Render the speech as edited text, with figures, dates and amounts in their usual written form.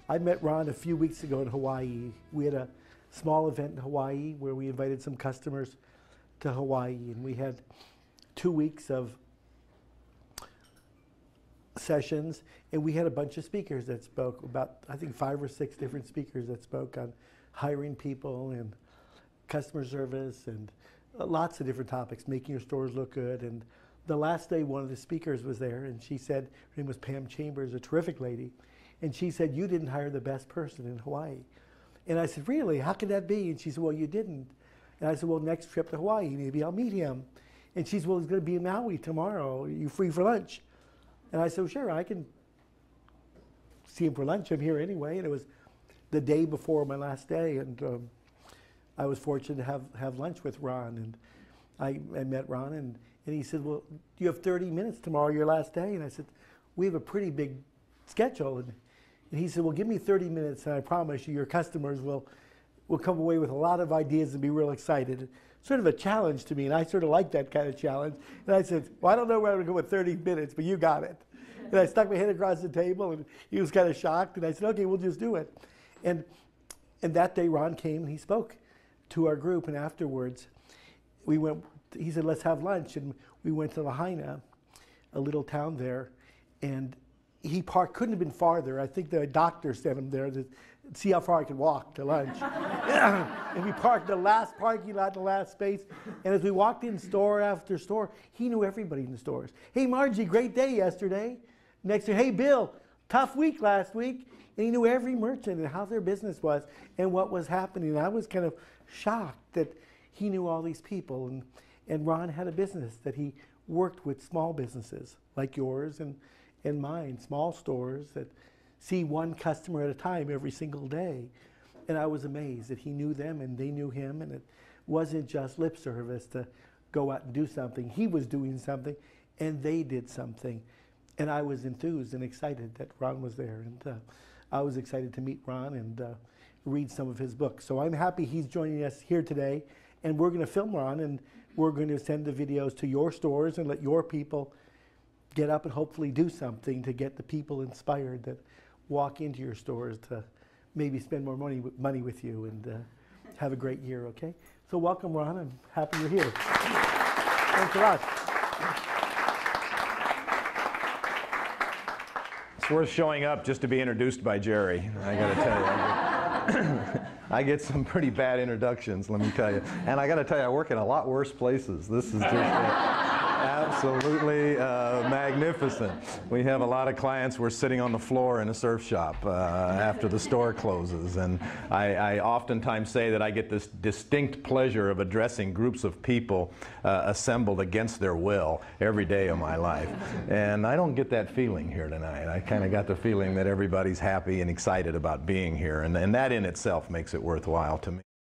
I met Ron a few weeks ago in Hawaii. We had a small event in Hawaii where we invited some customers to Hawaii, and we had 2 weeks of sessions, and we had a bunch of speakers that spoke, about I think 5 or 6 different speakers that spoke on hiring people and customer service and lots of different topics, making your stores look good. And the last day, one of the speakers was there, and she said, her name was Pam Chambers, a terrific lady, and she said, "You didn't hire the best person in Hawaii." And I said, "Really? How could that be?" And she said, "Well, you didn't." And I said, "Well, next trip to Hawaii, maybe I'll meet him." And she said, "Well, he's going to be in Maui tomorrow. Are you free for lunch?" And I said, "Well, sure, I can see him for lunch. I'm here anyway." And it was the day before my last day, and I was fortunate to have lunch with Ron. And I met Ron, and he said, "Well, do you have 30 minutes tomorrow, your last day?" And I said, "We have a pretty big schedule." And he said, "Well, give me 30 minutes, and I promise you your customers will come away with a lot of ideas and be real excited." Sort of a challenge to me, and I sort of like that kind of challenge. And I said, "Well, I don't know where I'm going to go with 30 minutes, but you got it." And I stuck my head across the table, and he was kind of shocked. And I said, "Okay, we'll just do it." And that day, Ron came and he spoke to our group. And afterwards, we went. He said, "Let's have lunch." And we went to Lahaina, a little town there, and he parked. Couldn't have been farther. I think the doctor sent him there to see how far I could walk to lunch. And we parked the last parking lot, the last space. And as we walked in store after store, he knew everybody in the stores. "Hey, Margie, great day yesterday." Next to, "Hey, Bill, tough week last week." And he knew every merchant and how their business was and what was happening. And I was kind of shocked that he knew all these people. And Ron had a business that he worked with small businesses like yours and mine, small stores that see one customer at a time every single day. And I was amazed that he knew them and they knew him, and it wasn't just lip service to go out and do something. He was doing something and they did something. And I was enthused and excited that Ron was there. And I was excited to meet Ron and read some of his books. So I'm happy he's joining us here today. And we're going to film Ron, and we're going to send the videos to your stores and let your people get up and hopefully do something to get the people inspired that walk into your stores to maybe spend more money with you and have a great year, okay? So welcome, Ron. I'm happy you're here. Thanks a lot. It's worth showing up just to be introduced by Jerry, I got to tell you. I get some pretty bad introductions, let me tell you. And I got to tell you, I work in a lot worse places. This is just absolutely magnificent. We have a lot of clients. We're sitting on the floor in a surf shop after the store closes. And I oftentimes say that I get this distinct pleasure of addressing groups of people assembled against their will every day of my life. And I don't get that feeling here tonight. I kind of got the feeling that everybody's happy and excited about being here. And that in itself makes it worthwhile to me.